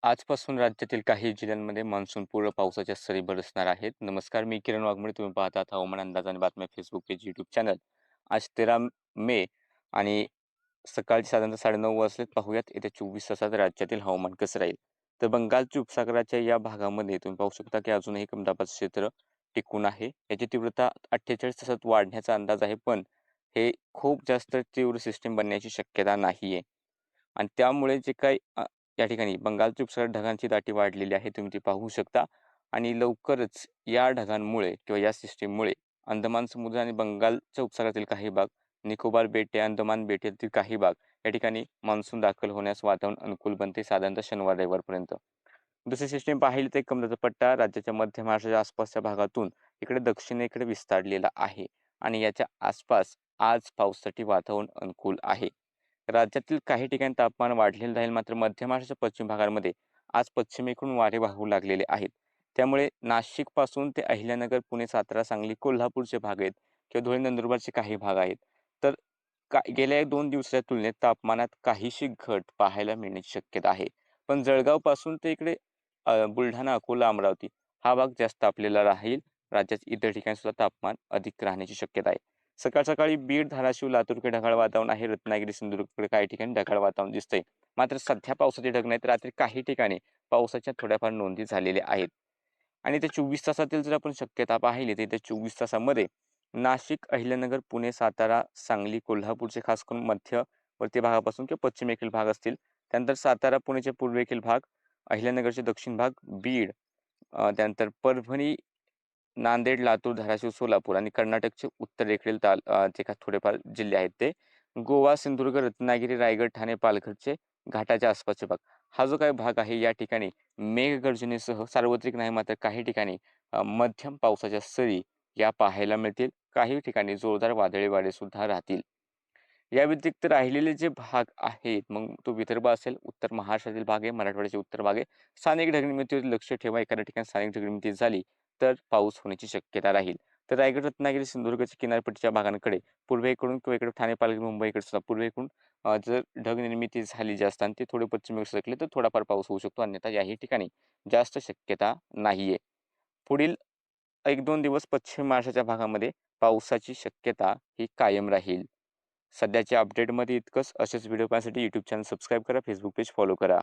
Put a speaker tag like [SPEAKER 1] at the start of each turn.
[SPEAKER 1] आजपासून राज्यातील काही जिल्ह्यांमध्ये मान्सूनपूर्व पावसाच्या सरी बरसणार आहेत. नमस्कार, मी किरण वाघमोडे. तुम्ही पाहतात हवामान अंदाज आणि बातम्या फेसबुक पेज, यूट्यूब चॅनल. आज 13 मे आणि सकाळचे साधारणतः 9:30 वाजलेत. पाहूयात येत्या 24 तासात राज्यातील हवामान कसं राहील. तर बंगालच्या उपसागराच्या या भागामध्ये तुम्ही पाहू शकता की अजूनही कमी दाबाचं क्षेत्र टिकून आहे. याची तीव्रता 48 तासात वाढण्याचा अंदाज आहे, पण हे खूप जास्त तीव्र सिस्टीम बनण्याची शक्यता नाहीये. आणि त्यामुळे जे काही या ठिकाणी बंगालच्या उपसागरात ढगांची दाटी वाढलेली आहे, तुम्ही ती पाहू शकता. आणि लवकरच या ढगांमुळे किंवा या सिस्टीममुळे अंदमान समुद्र आणि बंगालच्या उपसागरातील काही भाग, निकोबार बेटे, अंदमान बेटातील काही भाग या ठिकाणी मान्सून दाखल होण्यास वातावरण अनुकूल बनते, साधारणतः शनिवार रविवारपर्यंत. दुसरी सिस्टीम पाहिली तर कमळाचा पट्टा राज्याच्या मध्य महाराष्ट्राच्या आसपासच्या भागातून इकडे दक्षिणेकडे विस्तारलेला आहे आणि याच्या आसपास आज पावसासाठी वातावरण अनुकूल आहे. राज्यातील काही ठिकाणी तापमान वाढलेलं राहील, मात्र मध्य महाराष्ट्राच्या पश्चिम भागांमध्ये आज पश्चिमेकडून वारे वाहू लागलेले आहेत. त्यामुळे नाशिकपासून ते अहिल्यानगर, पुणे, सातारा, सांगली, कोल्हापूरचे भाग आहेत किंवा धुळे, नंदुरबारचे काही भाग आहेत. तर गेल्या 2 दिवसाच्या तुलनेत तापमानात काहीशी घट पाहायला मिळण्याची शक्यता आहे. पण जळगावपासून ते इकडे बुलढाणा, अकोला, अमरावती हा भाग जास्त तापलेला राहील. राज्यात इतर ठिकाणी सुद्धा तापमान अधिक राहण्याची शक्यता आहे. सकाळ-सकाळी बीड, धाराशिव, लातूरकडे ढगाळ वातावरण आहे. रत्नागिरी, सिंधुदुर्गकडे काही ठिकाणी ढगाळ वातावरण दिसतंय. मात्र सध्या पावसाचे ढग नाहीत. रात्री काही ठिकाणी पावसाच्या थोड्याफार नोंदी झालेल्या आहेत. आणि त्या 24 तासातील जर आपण शक्यता पाहिली तर त्या 24 तासामध्ये नाशिक, अहिल्यानगर, पुणे, सातारा, सांगली, कोल्हापूरचे खास करून मध्यवर्ती भागापासून किंवा पश्चिमेकडील भाग असतील. त्यानंतर सातारा, पुणेचे पूर्वेकडील भाग, अहिल्यानगरचे दक्षिण भाग, बीड, त्यानंतर परभणी, नांदेड, लातूर, धाराशिव, सोलापूर आणि कर्नाटकचे उत्तरेकडील जे काही थोडेफार जिल्हे आहेत ते, गोवा, सिंधुदुर्ग, रत्नागिरी, रायगड, ठाणे, पालघरचे घाटाच्या आसपासचे भाग. हा जो काही भाग आहे या ठिकाणी मेघगर्जनेसह सार्वत्रिक नाही, मात्र काही ठिकाणी मध्यम पावसाच्या सरी या पाहायला मिळतील. काही ठिकाणी जोरदार वादळी वारे सुद्धा राहतील. या व्यतिरिक्त राहिलेले जे भाग आहेत, मग तो विदर्भ असेल, उत्तर महाराष्ट्रातील भाग आहे, मराठवाड्याचे उत्तर भाग आहे. स्थानिक ढगनिर्मितीवर लक्ष ठेवा. एखाद्या ठिकाणी स्थानिक ढगनिर्मिती झाली तर पाऊस होण्याची शक्यता राहील. तर रायगड, रत्नागिरी, सिंधुदुर्गच्या किनारपट्टीच्या भागांकडे पूर्वेकडून किंवा इकडे ठाणे, पालघर, मुंबईकडे सुद्धा पूर्वेकडून जर ढगनिर्मिती झाली जास्त आणि ते थोडे पश्चिमेकडे सरकले तर थोडाफार पाऊस होऊ शकतो. अन्यथा याही ठिकाणी जास्त शक्यता नाहीये. पुढील 1-2 दिवस पश्चिम महाराष्ट्राच्या भागामध्ये पावसाची शक्यता ही कायम राहील. सध्याच्या अपडेटमध्ये इतकंच. असेच व्हिडिओ पाहण्यासाठी यूट्यूब चॅनल सबस्क्राईब करा, फेसबुक पेज फॉलो करा.